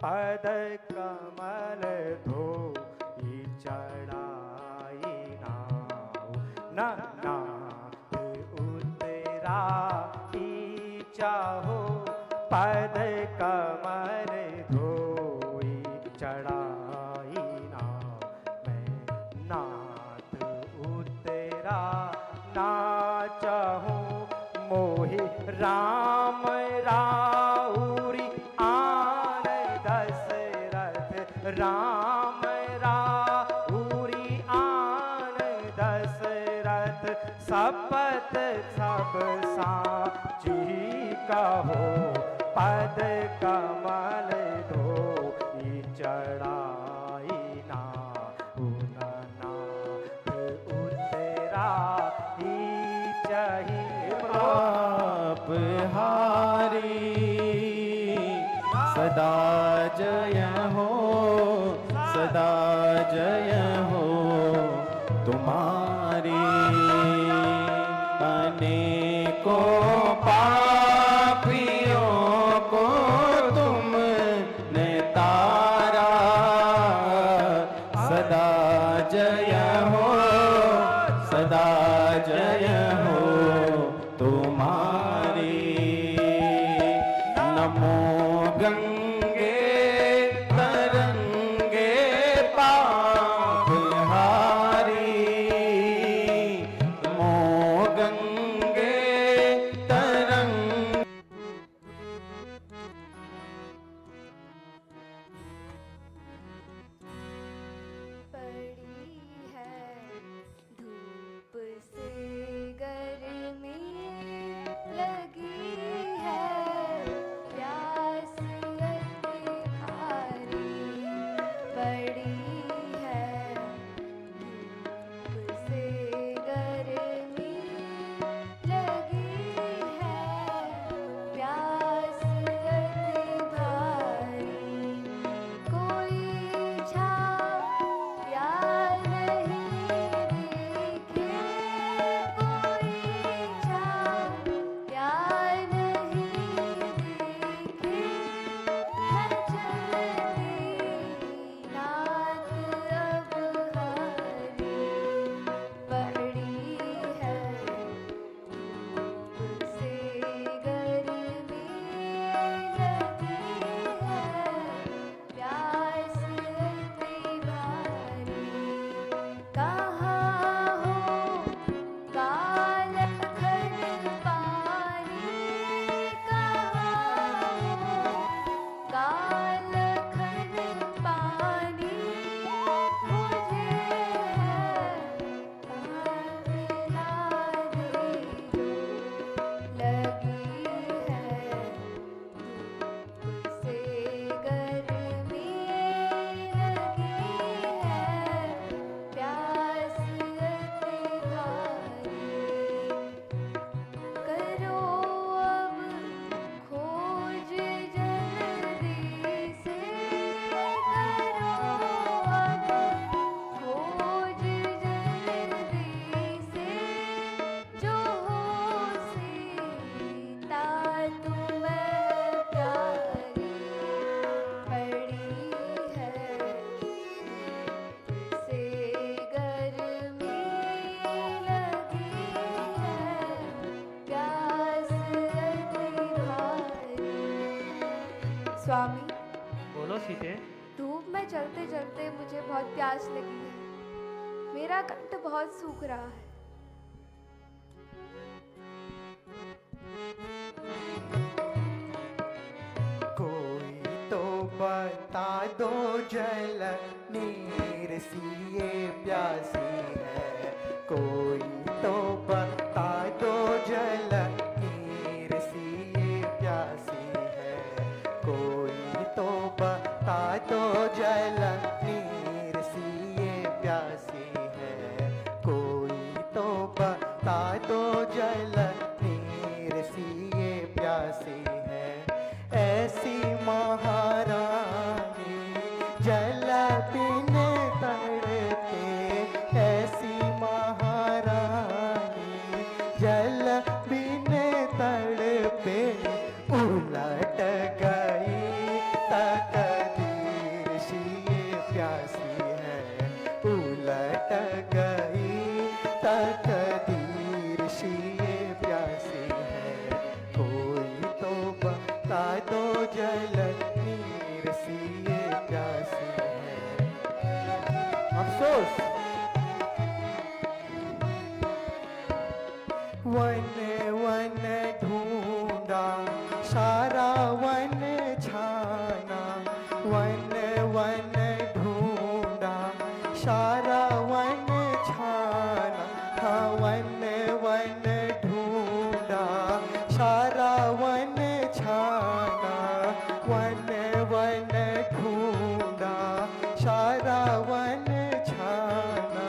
पद कमल धोई चढ़ाई नाऊ न नाथ उतराई चाहो पद कमल धोई चढ़ाई नाऊ मैं नाथ उतरा ना चाहूं मोहि राम राउरी आन दशरथ राम राउरी आन दशरथ सपत सब साची कहो पद कमल धोई चढ़ाई नाऊ नाथ उतराई चाही आप हारी सदा जय हो, सदा जय हो तुम्हारी। अनेकों पापियों को तुमने तारा, सदा जय हो, सदा जय हो तुम्हारी। नमो गंगे तरंगे पाप हारी, नमो गंगे तरंग। पड़ी है धूप से गर्मी लगी है प्यास अति भारी। पड़ी है धूप से गर्मी लगी है प्यास अति भारी। कोई छाँव या नहीं दिखे, कोई छाँव या नहीं दिखे, मैं चलती नाथ अब हारी। पड़ी है धूप से गर्मी लगी है प्यास अति भारी। कहाँ हो कालखन पानी, कहाँ हो कालखन पानी, मुझे है मिला दे जो लगी है धूप से गर्मी लगी है प्यास अति भारी। करो अब खोज जल्दी से, करो अब खोज जल्दी से, जो हो सीता तुम्हें प्यारी। पड़ी है धूप से गर्मी लगी है प्यास अति भारी। स्वामी, बोलो सीते। धूप में चलते चलते मुझे बहुत प्यास लगी है, मेरा कंठ बहुत सूख रहा है। कोई तो बता दो जल नीर सी ये प्यासी है, कोई तो बता दो जल नीर सी ये प्यासी है, कोई तो बता दो जल नीर सी ये प्यासी है, कोई तो बता दो जल नीर सी ये प्यासी है। ऐसी महारानी जल बिन तड़पे, ऐसी महारानी जल बिन तड़पे, उलट गई तक नीर सी ये प्यासी है। अफसोस वन वन ढूंढा सारा वन छाना, वन वन ढूंढा सारा वन छाना, हाँ वन वन ढूंढा सारा वन छाना, वन वन ढूंढा सारा वन छाना,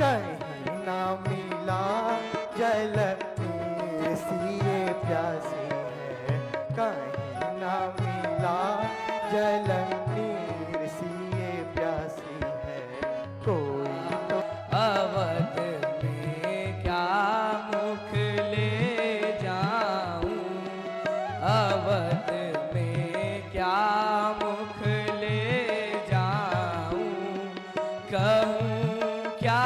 कहीं ना मिला जल नीर सी ये प्यासी है, कहीं ना मिला जल नीर सी ये प्यासी है। कोई तो अवध में क्या मुख ले जाऊं, अवध में क्या मुख ले जाऊं, कहूँ क्या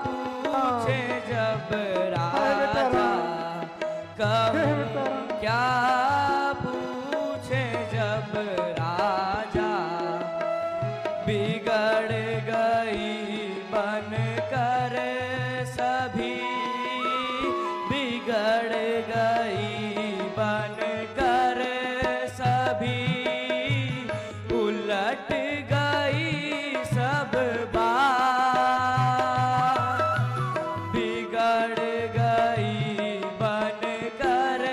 पूछे जब राजा, कहूँ क्या पूछे जब राजा, बिगड़ गई बन कर सभी, बिगड़ गई बन कर सभी, उलट गई सब बात, बिगड़ गई बन कर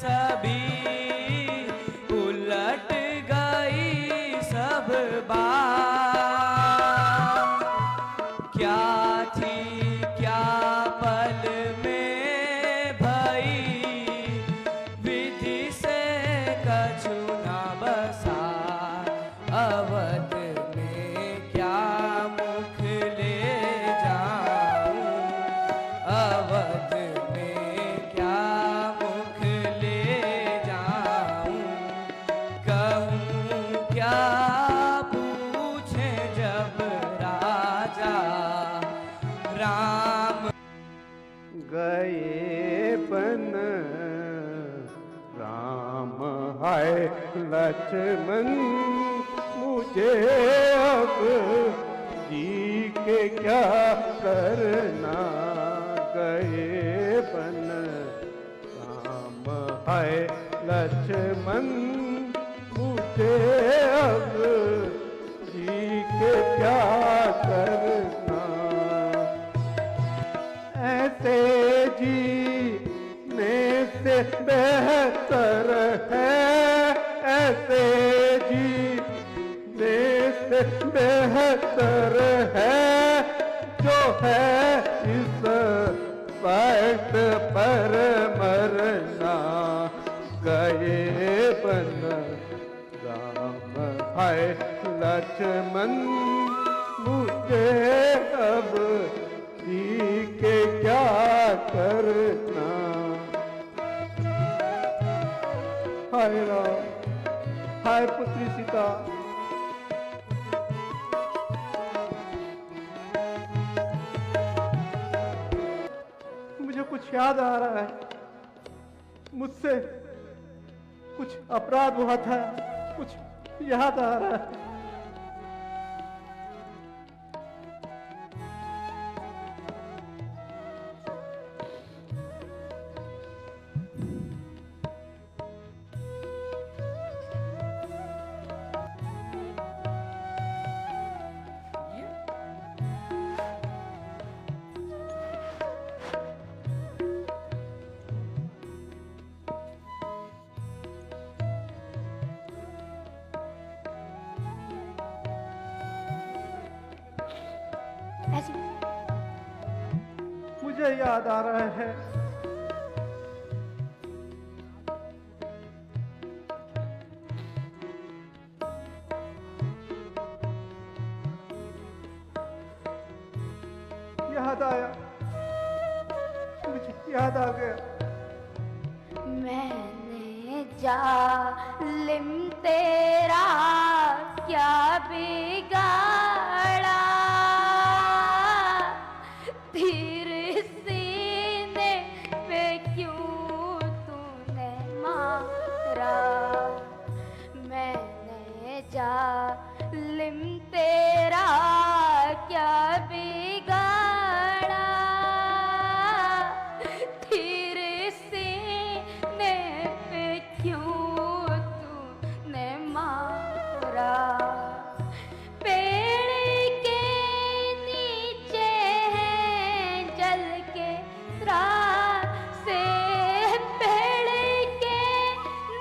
सभी, उलट गई सब बात। क्या थी क्या पल में भई, विधि से कछु न बसा, अवध में क्या मुख ले जाऊं, अवध में क्या मुख ले जाऊं, कहूँ क्या पूछे जब राजा, राम गए बन राम हाय लक्ष्मण, मुझे अब जी के क्या करना, गए बन राम हाय लक्ष्मण, मुझे अब जी के क्या करना, ऐसे जीने से बेहतर है, ऐसे जीने से बेहतर है, जो है इस पैट पर मरना, गए बन राम हाय लक्ष्मण, मुझे अब जी के क्या करना, हाय राम हाय पुत्री सीता, मुझे कुछ याद आ रहा है, मुझसे कुछ अपराध हुआ था, कुछ याद आ रहा है। ऐसी मुझे याद आ रहा है, याद आया, मुझे याद आ गया। मैंने जालिम तेरा क्या बिगाड़ा, तीर सीने पे क्यों तूने मारा, मैं जालिम तेरा क्या बिगाड़ा, फिर सीने पे क्यों तूने मारा। पेड़ के नीचे है जल के रास्ते, पेड़ के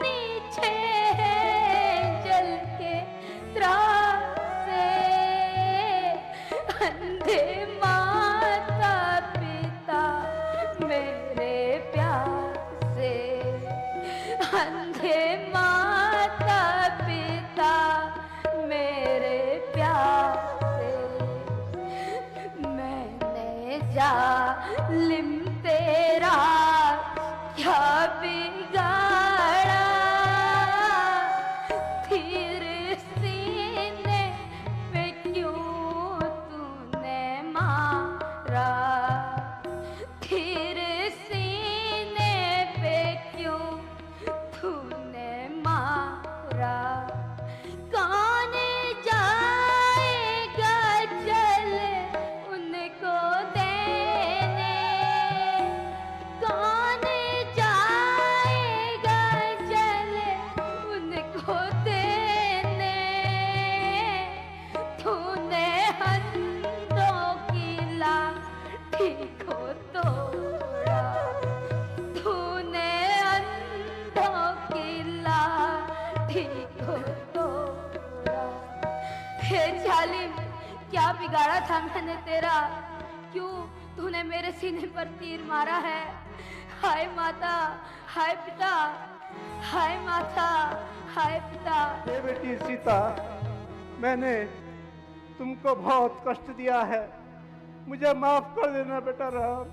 नीचे है जल के रास्ते, अंधे माता पिता मेरे प्यासे, अंधे माता पिता मेरे प्यासे। मैंने जालिम तेरा क्या बिगाड़ा, फिर सीने पे क्यों तूने मारा, फिर सीने पे क्यों तूने मारा। कौन जाएगा जल उनको देने, कौन जाएगा जल उनको देने। तूने अंधों की लाठी को तोड़ा, तूने अंधों की लाठी को तोड़ा। हे जालिम, क्या बिगाड़ा था मैंने तेरा, क्यों तूने मेरे सीने पर तीर मारा है। हाय माता, हाय पिता, हाय माता, हाय पिता। हे बेटी सीता, मैंने तुमको बहुत कष्ट दिया है, मुझे माफ कर देना बेटा राम,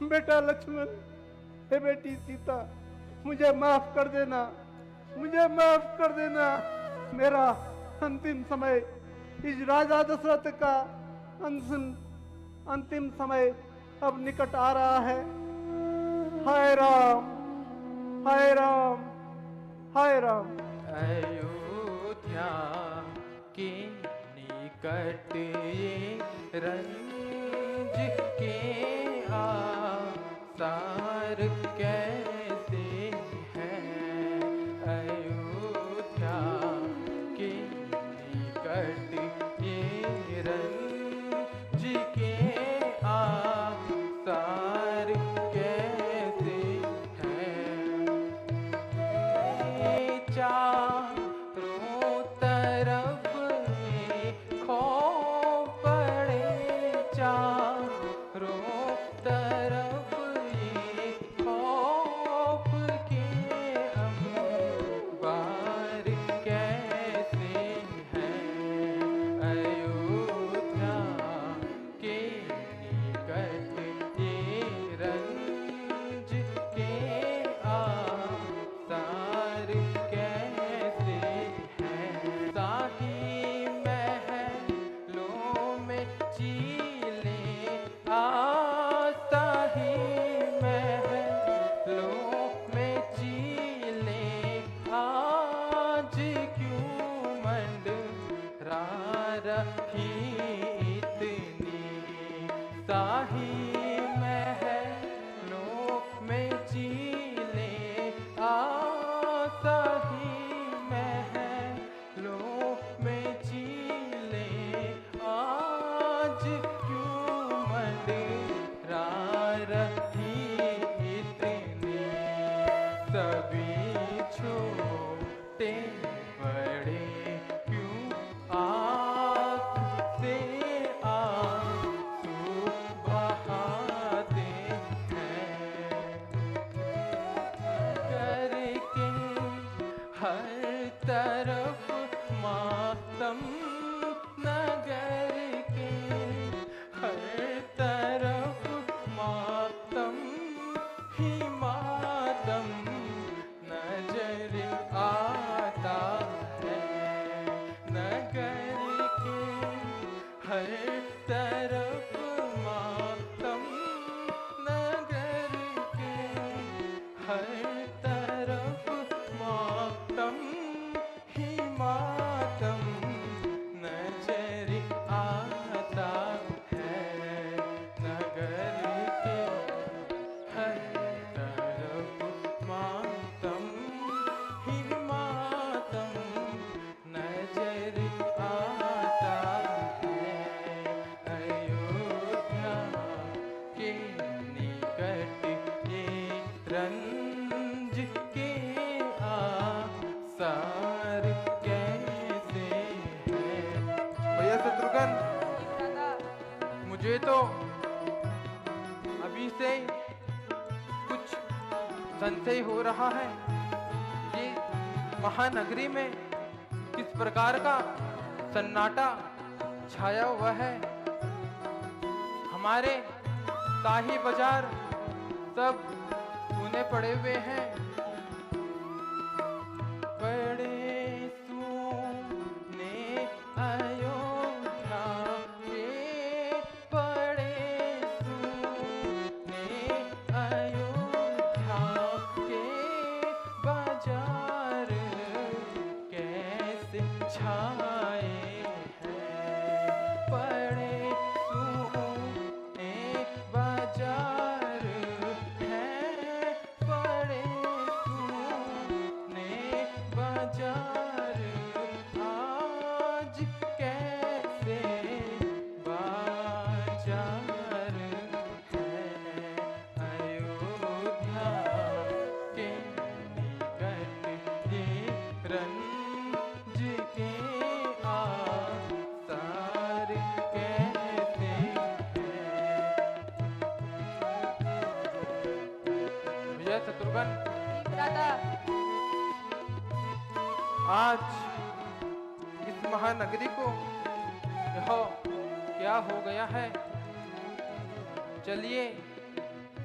बेटा लक्ष्मण। हे बेटी सीता, मुझे माफ कर देना, मुझे माफ कर देना। मेरा अंतिम समय, इस राजा दशरथ का अंतिम समय अब निकट आ रहा है। हाय राम, हाय राम, हाय राम। अयोध्या के निकट ये रंज के आसार कैसे हैं। अयोध्या के निकट ये रंज के आसार कैसे हैं। चारों तरफ में खौफ पड़े, चारों तरफ ये खौफ के अंबार कैसे हैं। अयोध्या के निकट ये रंज के आसार कैसे हैं। शाही महलों में चीले शाही महलों में चीले आज क्यों मंडरा रही इतनी। शाही महलों में चीले शाही महलों में चीले आज क्यों मंडरा रही इतनी। सभी छोटे बड़े क्यों आँख से आंसू बहाते हैं। करके हर तरफ मातम, नगर के हर तरफ मातम ही मातम नजर आता है। नगर के हर तरफ मातम, नगर के हर तरफ मातम ही मातम तो अभी से कुछ संशय हो रहा है, ये महानगरी में किस प्रकार का सन्नाटा छाया हुआ है। हमारे शाही बाजार सब सुने पड़े हुए हैं। बड़े सुने अयोध्या के, बड़े सुने अयोध्या के बाजार कैसे छाए हैं। बड़े सुने बाजार हैं, बड़े सुने बाजार आज कैसे बाजार है। अयोध्या के निकट ये रंज के आसार कैसे हैं। विजय शत्रुघ्न, ठीक दादा। आज इस महानगरी को यह क्या हो गया है, चलिए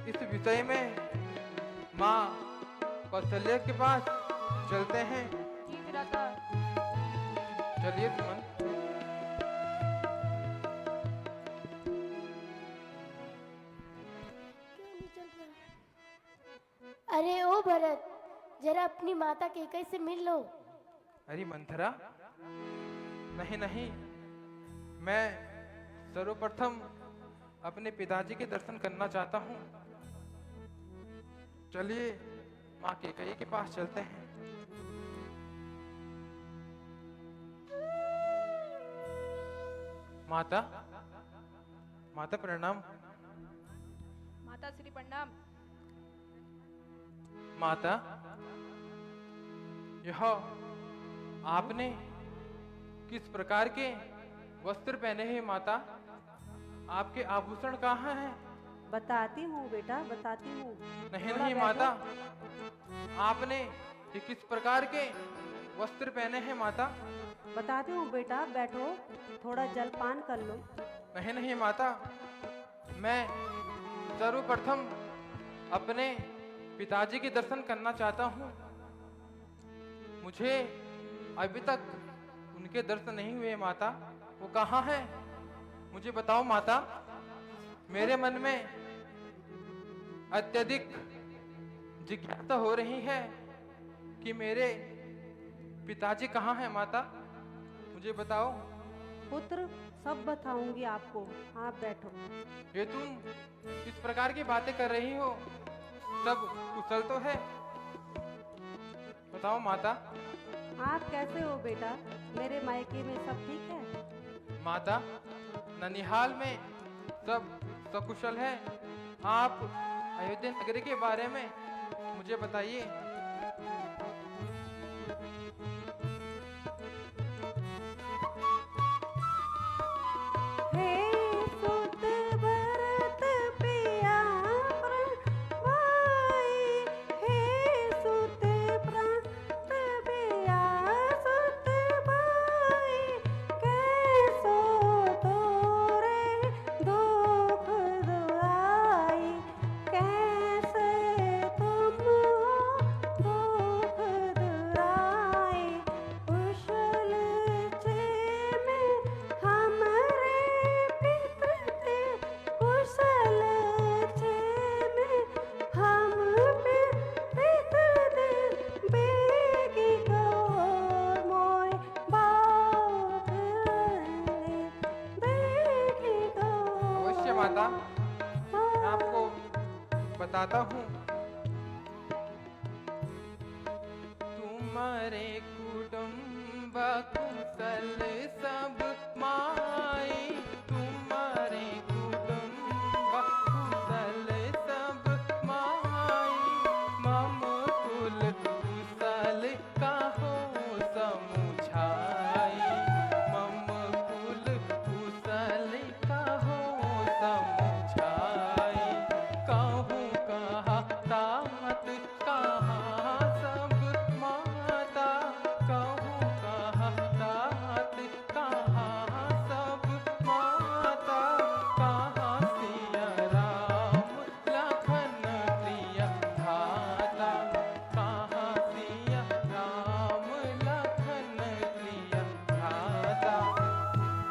इस विषय में माँ कौशल्या के पास चलते हैं। ठीक दादा। चलिए सुमन। अरे ओ भरत, जरा अपनी माता कैकई से मिल लो। अरे मंथरा, नहीं नहीं, मैं सर्वप्रथम अपने पिताजी के दर्शन करना चाहता हूँ। चलिए माँ कैकेयी के पास चलते हैं। माता, माता प्रणाम। माता श्री प्रणाम। माता, यह आपने किस प्रकार के वस्त्र पहने हैं माता? आपके आभूषण कहाँ हैं? बताती हूँ बेटा, बताती हूँ। नहीं थोड़ा नहीं बैठो। माता, आपने ये किस प्रकार के वस्त्र पहने हैं माता? बताती हूँ बेटा, बैठो, थोड़ा जलपान कर लो। नहीं नहीं माता, मैं सर्वप्रथम अपने पिताजी के दर्शन करना चाहता हूँ। मुझे अभी तक उनके दर्शन नहीं हुए माता। वो कहाँ हैं? मुझे बताओ माता। मेरे मन में अत्यधिक जिज्ञासा हो रही है कि मेरे पिताजी कहाँ हैं माता, मुझे बताओ। पुत्र, सब बताऊंगी आपको, आप बैठो। ये तुम किस प्रकार की बातें कर रही हो? सब कुशल तो है? बताओ माता। आप कैसे हो बेटा? मेरे मायके में सब ठीक है? माता, ननिहाल में सब सकुशल है। आप अयोध्या नगरी के बारे में मुझे बताइए। हे सुत भरत पिया भाई, हे सुत भरत पिया सुत भाई, कैसो तोरे दुख दुआई, कैसे तुम हो दुख दुआई, कुशल छे में हमरे पितर थे, कुशल छे में हम पितर थे, बेगी को मोय बात देखी को। अवश्य माता, मैं आपको बताता हूँ। तुम्हारे कुटुंब कुशल सब माई, तुम्हारे कुटुंब कुशल सब माई, मम कुल कुशल काहो समुझाई, मम कुल कुशल काहो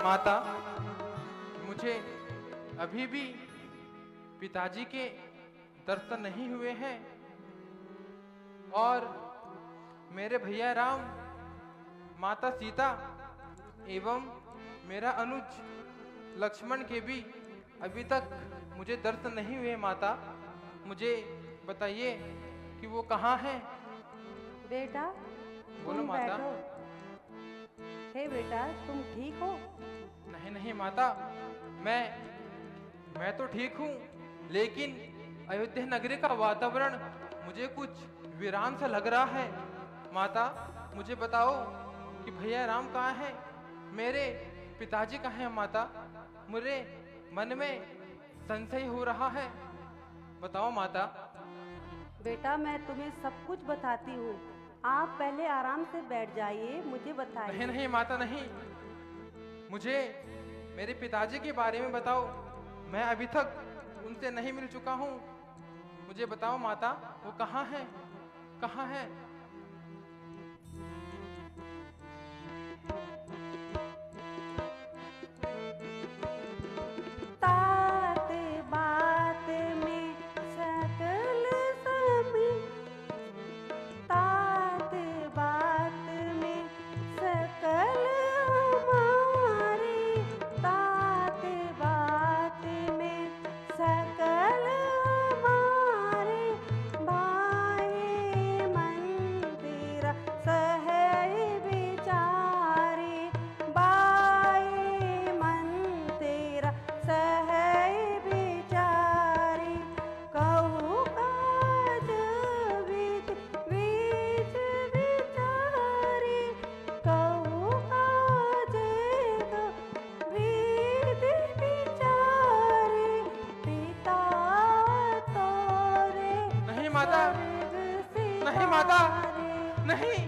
माता, मुझे अभी भी पिताजी के दर्शन नहीं हुए हैं और मेरे भैया राम, माता सीता एवं मेरा अनुज लक्ष्मण के भी अभी तक मुझे दर्शन नहीं हुए। माता, मुझे बताइए कि वो कहाँ हैं? बेटा बोलो तुम माता। बैठो। हे बेटा, तुम ठीक हो? नहीं नहीं माता, मैं तो ठीक हूँ, लेकिन अयोध्या नगरी का वातावरण मुझे कुछ वीरान सा लग रहा है। माता, मुझे बताओ कि भैया राम कहाँ हैं, मेरे पिताजी कहाँ हैं? माता, मुझे मन में संशय हो रहा है, बताओ माता। बेटा मैं तुम्हें सब कुछ बताती हूँ, आप पहले आराम से बैठ जाइए, मुझे बताइए। नहीं नहीं माता, नहीं, मुझे मेरे पिताजी के बारे में बताओ, मैं अभी तक उनसे नहीं मिल चुका हूँ। मुझे बताओ माता, वो कहाँ हैं, कहाँ हैं? तात बात में सकल समय, तात बात में सकल हमारे, तात बात में सकल हमारे, भाए मन तेरा सहय विचारे, बाए मन तेरा सहय विचारे, कहूँ काज विधि बीच विचारे, कहूँ काज विधि विचारे, पिता तोरे नहीं माता, नहीं माता, नहीं,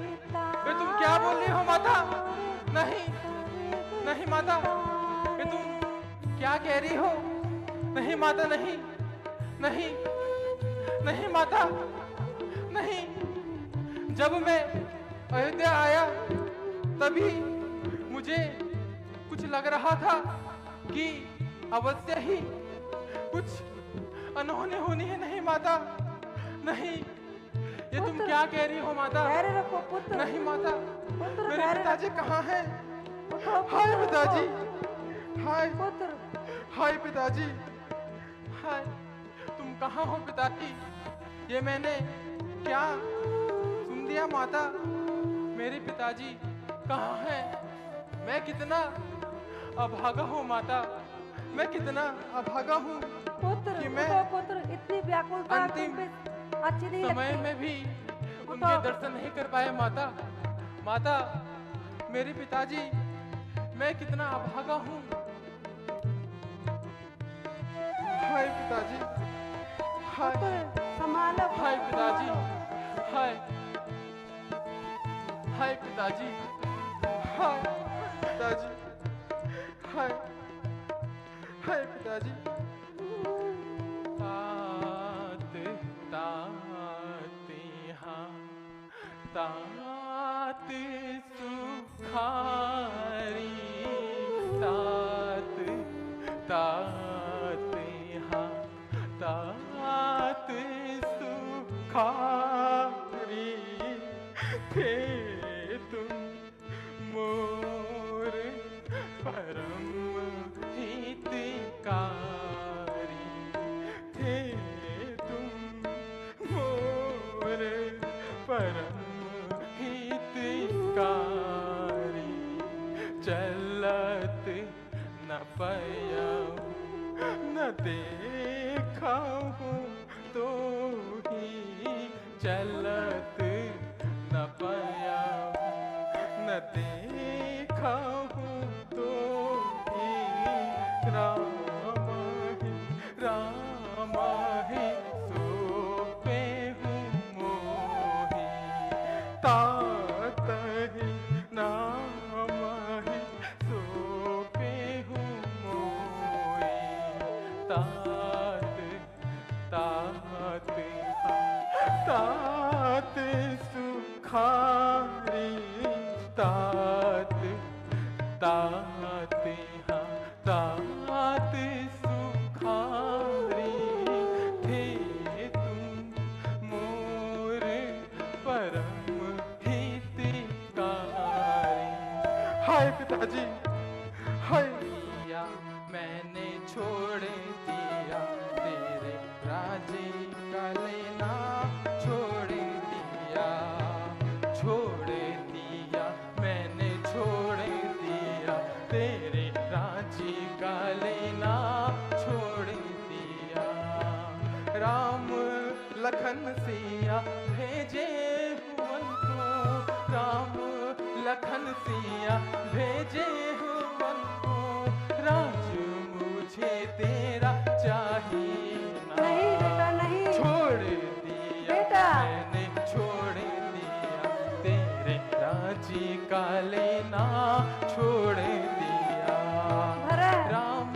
ये तुम क्या बोल रही हो माता? नहीं नहीं माता, ये तुम क्या कह रही हो? नहीं माता, नहीं नहीं नहीं माता, नहीं। जब मैं अयोध्या आया तभी मुझे कुछ लग रहा था कि अवश्य ही कुछ अनहोनी होनी है। नहीं माता, नहीं, ये तुम क्या कह रही हो माता? धैर्य रखो पुत्र। नहीं माता, पुत्र मेरे धैर्य पिताजी कहाँ हैं? उठो हाय पुत्र, पिताजी, उठो। हाय पुत्र हाय पिताजी, हाय, तुम कहाँ हो पिताजी? ये मैंने क्या सुन दिया माता? मेरे पिताजी कहाँ हैं? मैं कितना अभागा हूँ माता, मैं कितना अभागा हूँ पुत्र कि मैं उठो पुत्र, इतनी व्याकुलता अंतिम तुम पे अच्छी नहीं समय लगती। में भी उनके दर्शन नहीं कर पाए माता। माता, मेरे पिताजी, मैं कितना अभागा हूँ। हाय पिताजी, हाय पुत्र संभालो हाय पिताजी, हाय हाय पिताजी, हाय पिताजी, हाय हाय पिताजी। तात तात हाँ, तात सुखारी, तात तात हाँ, तात सुखारी, थे तुम मोर परम हितकारी, थे तुम मोर परम हितकारी, चलत न पयाऊँ न देखा हूँ तो ही, चलत न पयाऊँ न देखा हूँ तो ही, राम ही सोपे हूँ मोही, तात ही नाम ही सोपे हूँ मोही, तात तात तात सुखारी, तात तात हाय पिताजी, हाय। दिया मैंने छोड़ दिया तेरे राज्य का लेना, छोड़ दिया, छोड़ दिया मैंने, छोड़ दिया तेरे राज्य का लेना, छोड़ दिया। राम लखन सिया भेजे हुवन को, राम लखन सिया भेजे हुवन को, राज मुझे तेरा चाहिए ना। नहीं बेटा नहीं। छोड़ दिया बेटा। मैंने, छोड़ दिया तेरे राज्य का लेना, छोड़ दिया। भरत। राम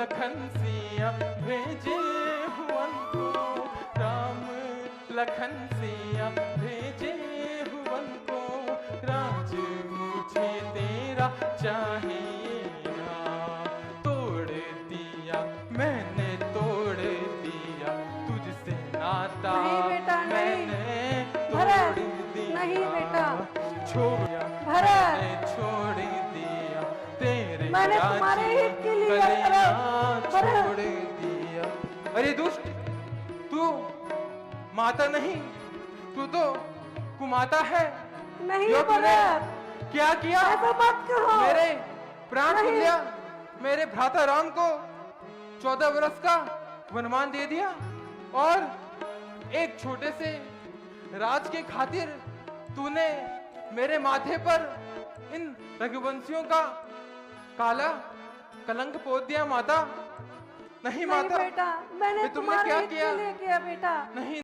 लखन सिया भेजे हुवन को, राम लखन सिया भेजे हुवन को, राज मुझे तेरा चाहिए ना। तोड़ दिया मैंने, तोड़ दिया तुझसे नाता, नहीं बेटा, नहीं। मैंने भरत, तोड़ दिया। नहीं बेटा। छोड़ भरत। मैंने, छोड़ दिया तेरे मैंने राज्य तुम्हारे हित के लिए का करा। लेना, भरत। छोड़ दिया। अरे दुष्ट, तू माता नहीं, तू तो कुमाता है। नहीं जो तूने भरत, क्या किया? ऐसा मत कहो। मेरे प्राण नहीं। तुल्य मेरे भ्राता राम को 14 वर्ष का वनमान दे दिया, और एक छोटे से राज के खातिर तूने मेरे माथे पर इन रघुवंशियों का काला कलंक पोत दिया माता। नहीं नहीं माता, बेटा, मैंने ये तुमने तुम्हारे क्या हित किया? के लिए किया बेटा। नहीं।